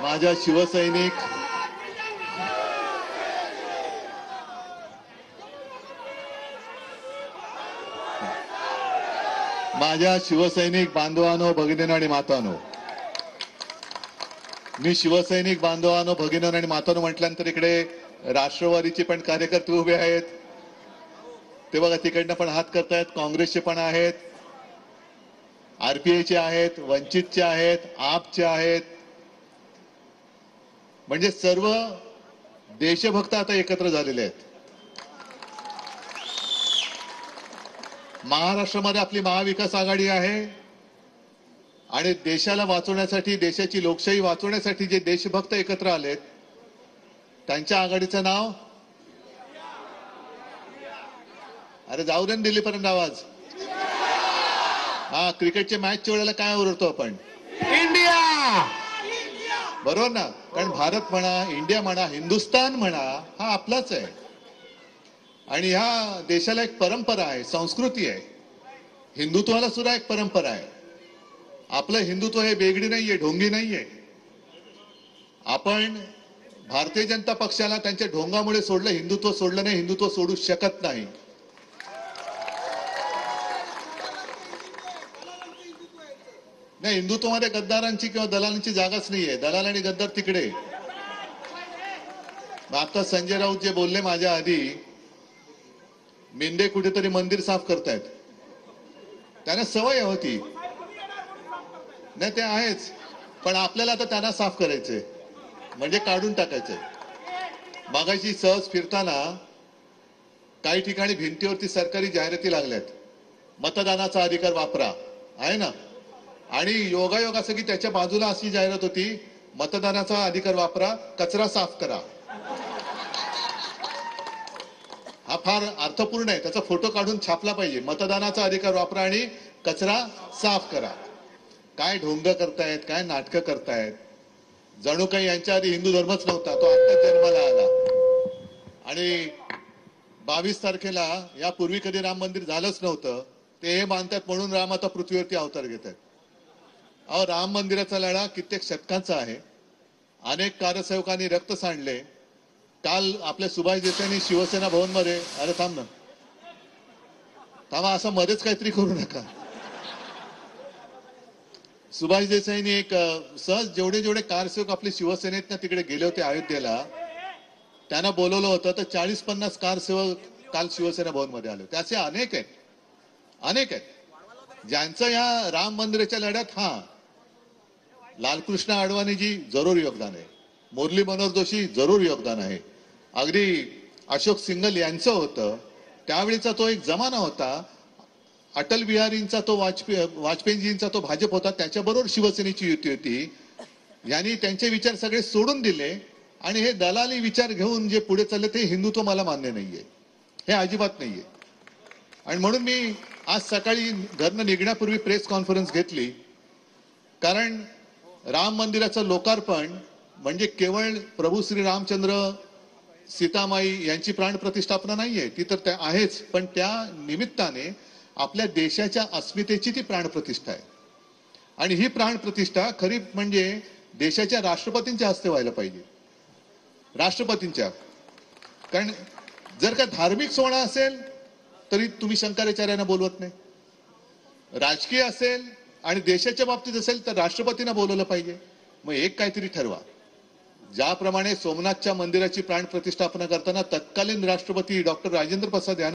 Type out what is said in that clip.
माझ्या शिवसैनिक बांधवांनो, भगिनींनो आणि मातांनो, मी शिवसैनिक बांधवांनो, भगिनींनो आणि मातांनो म्हटल्यानंतर इकडे राष्ट्रवादीचे पण कार्यकर्ते उभे आहेत. ते बघा तिकडनं पण हात करतायत. काँग्रेसचे पण आहेत, आरपीआयचे आहेत, वंचितचे आहेत, आपचे आहेत. म्हणजे सर्व देशभक्त आता एकत्र झालेले आहेत. महाराष्ट्रामध्ये आपली महाविकास आघाडी आहे आणि देशाला वाचवण्यासाठी, देशाची लोकशाही वाचवण्यासाठी जे देशभक्त एकत्र आलेत त्यांच्या आघाडीचं नाव, अरे जाऊ दे दिल्लीपर्यंत आवाज. हा, क्रिकेटच्या मॅचच्या वेळेला काय ओरडतो आपण? इंडिया. बरोबर ना? कारण भारत म्हणा, इंडिया म्हणा, हिंदुस्तान म्हणा, हा आपलाच आहे. आणि ह्या देशाला एक परंपरा आहे, संस्कृती आहे. हिंदुत्वाला सुद्धा एक परंपरा आहे. आपलं हिंदुत्व हे बेगडी नाहीये, ढोंगी नाहीये. आपण भारतीय जनता पक्षाला त्यांच्या ढोंगामुळे सोडलं, हिंदुत्व सोडलं नाही, हिंदुत्व सोडू शकत नाही. नाही, हिंदुत्वामध्ये गद्दारांची किंवा दलालांची जागाच नाहीये. दलाल आणि गद्दार तिकडे. आता संजय राऊत जे बोलले माझ्या आधी, मेंढे कुठेतरी मंदिर साफ करतायत. त्यांना सवय होती. नाही, ते आहेच, पण आपल्याला आता त्यांना साफ करायचंय, म्हणजे काढून टाकायचंय. मागाशी सहज फिरताना काही ठिकाणी भिंतीवरती सरकारी जाहिराती लागल्यात. मतदानाचा अधिकार वापरा, आहे ना? आणि योगायोग असं की त्याच्या बाजूला अशी जाहिरात होती, मतदानाचा अधिकार वापरा, कचरा साफ करा. हा फार अर्थपूर्ण आहे. त्याचा फोटो काढून छापला पाहिजे. मतदानाचा अधिकार वापरा आणि कचरा साफ करा. काय ढोंग करतायत, काय नाटकं करतायत. जणू काही यांच्या आधी हिंदू धर्मच नव्हता, तो आत्ताच जन्माला आला. आणि 22 तारखेला यापूर्वी कधी राम मंदिर झालंच नव्हतं. ते हे मानतात म्हणून राम आता पृथ्वीवरती अवतार घेत आहेत. अहो, राम मंदिराचा लढा कित्येक शतकांचा आहे. अनेक कारसेवकांनी रक्त सांडले. काल आपल्या सुभाष देसाईंनी शिवसेना भवन मध्ये, अरे थांब ना, थांबा, असं मध्येच काहीतरी करू नका. सुभाष देसाईंनी एक सहज जेवढे कारसेवक आपले शिवसेनेत तिकडे गेले होते अयोध्येला, त्यांना बोलवलं होतं. तर 40-50 कारसेवक काल शिवसेना भवन मध्ये आले होते. असे अनेक आहेत ज्यांचं या राम मंदिराच्या लढ्यात लालकृष्ण अडवाणीजी जरूर योगदान आहे, मुरली मनोहर जोशी जरूर योगदान आहे, अगदी अशोक सिंगल यांचं होतं. त्यावेळीचा तो एक जमाना होता. अटल बिहारींचा तो वाजपेयीजींचा तो भाजप होता, त्याच्याबरोबर शिवसेनेची युती होती. यांनी त्यांचे विचार सगळे सोडून दिले आणि हे दलाली विचार घेऊन जे पुढे चालले ते हिंदुत्व मला मान्य नाहीये, हे अजिबात नाहीये. आणि म्हणून मी आज सकाळी घरनं निघण्यापूर्वी प्रेस कॉन्फरन्स घेतली. कारण राम मंदिराचं लोकार्पण म्हणजे केवळ प्रभू श्री रामचंद्र सीतामाई यांची प्राण प्रतिष्ठापना नाहीये, ती तर आहेच, पण त्या निमित्ताने आपल्या देशाच्या अस्मितेची ती प्राण प्रतिष्ठा आहे. आणि ही प्राण प्रतिष्ठा खरी म्हणजे देशाच्या राष्ट्रपतींच्या हस्ते व्हायला पाहिजे, राष्ट्रपतींच्या. कारण जर का धार्मिक सोहळा असेल तरी तुम्ही शंकराचार्यांना बोलवत नाही. राजकीय असेल आणि देशाच्या बाबतीत असेल तर राष्ट्रपतींना बोलवलं पाहिजे. मग एक काहीतरी ठरवा. ज्याप्रमाणे सोमनाथच्या मंदिराची प्राण प्रतिष्ठापना करताना तत्कालीन राष्ट्रपती डॉक्टर राजेंद्र प्रसाद यांनी